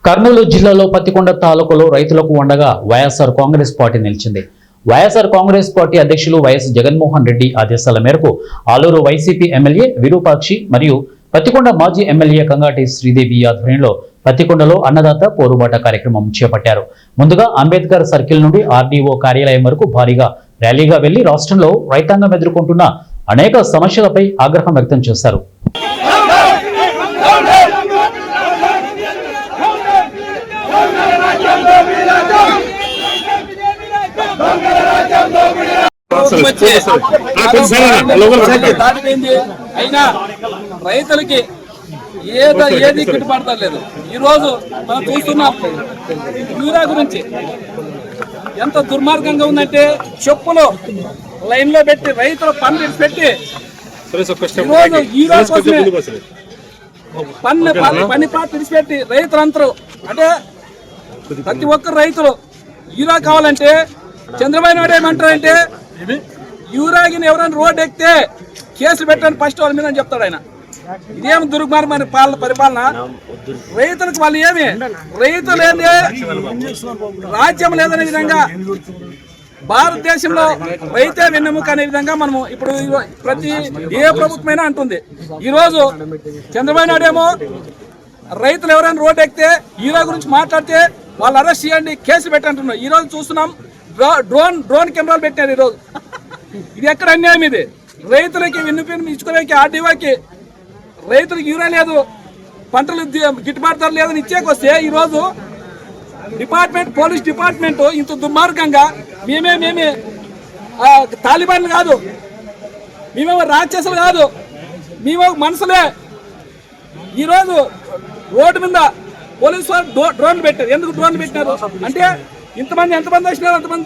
కర్నూలు జిల్లాలో పత్తికొండ తాలూకాలో రైతులకు ఉండగా వైఎస్ఆర్ కాంగ్రెస్ పార్టీ నిలిచింది. వైఎస్ఆర్ కాంగ్రెస్ పార్టీ అధ్యక్షులు వైఎస్ జగన్మోహన్ రెడ్డి ఆదేశాల మేరకు ఆలూరు వైసీపీ ఎమ్మెల్యే విరూపాక్షి మరియు పత్తికొండ మాజీ ఎమ్మెల్యే కంగాటి శ్రీదేవి ఆధ్వర్యంలో పత్తికొండలో అన్నదాత పోరుబాట కార్యక్రమం చేపట్టారు. ముందుగా అంబేద్కర్ సర్కిల్ నుండి ఆర్డీఓ కార్యాలయం వరకు భారీగా ర్యాలీగా వెళ్లి రాష్ట్రంలో రైతాంగం ఎదుర్కొంటున్న అనేక సమస్యలపై ఆగ్రహం వ్యక్తం చేశారు. అయినా రైతులకి ఏది గిట్టుబాటు లేదు. ఈ రోజు మనం చూస్తున్నాం యూరియా గురించి ఎంత దుర్మార్గంగా ఉందంటే చెప్పులు లైన్ లో పెట్టి రైతులు పన్ను పెట్టి పని పాట విడిచిపెట్టి రైతులందరూ అంటే ప్రతి ఒక్కరు రైతులు యూరియా కావాలంటే చంద్రబాబు నాయుడు ఏమంటారంటే యూరాగిని ఎవరైనా రోడ్డు ఎక్కితే కేసులు పెట్టండి ఫస్ట్ వాళ్ళ మీద అని చెప్తాడు ఆయన. ఇదేమి దుర్మార్గమైన పరిపాలన. రైతులకు వాళ్ళు ఏమి రైతులు ఏంది రాజ్యం లేదనే విధంగా భారతదేశంలో రైతే వెన్నెముక అనే విధంగా మనము ఇప్పుడు ప్రతి ఏ ప్రభుత్వమైనా అంటుంది. ఈరోజు చంద్రబాబు నాయుడు ఏమో రైతులు ఎవరైనా రోడ్డు ఎక్కితే యూరియా గురించి మాట్లాడితే వాళ్ళు అరెస్ట్ చేయండి కేసులు పెట్టంటున్నారు. ఈ రోజు చూస్తున్నాం డ్రోన్ కెమెరాలు పెట్టారు. ఈరోజు ఇది ఎక్కడ అన్యాయం? ఇది రైతులకి విన్నపం ఇచ్చుకోవడానికి ఆర్డీఓకి రైతులకు యూరియా లేదు, పంటలు గిట్టుబాటు ధర లేదని ఇచ్చేకొస్తే ఈరోజు పోలీస్ డిపార్ట్మెంట్ ఇంత దుర్మార్గంగా మేమే తాలిబాన్లు కాదు, మేమేమో రాక్షసులు కాదు, మేమో మనుషులే. ఈరోజు రోడ్డు మీద పోలీసు వాళ్ళు డ్రోన్లు పెట్టారు. ఎందుకు డ్రోన్లు పెట్టినారు అంటే ఎంతమంది వచ్చినారు అంతమంది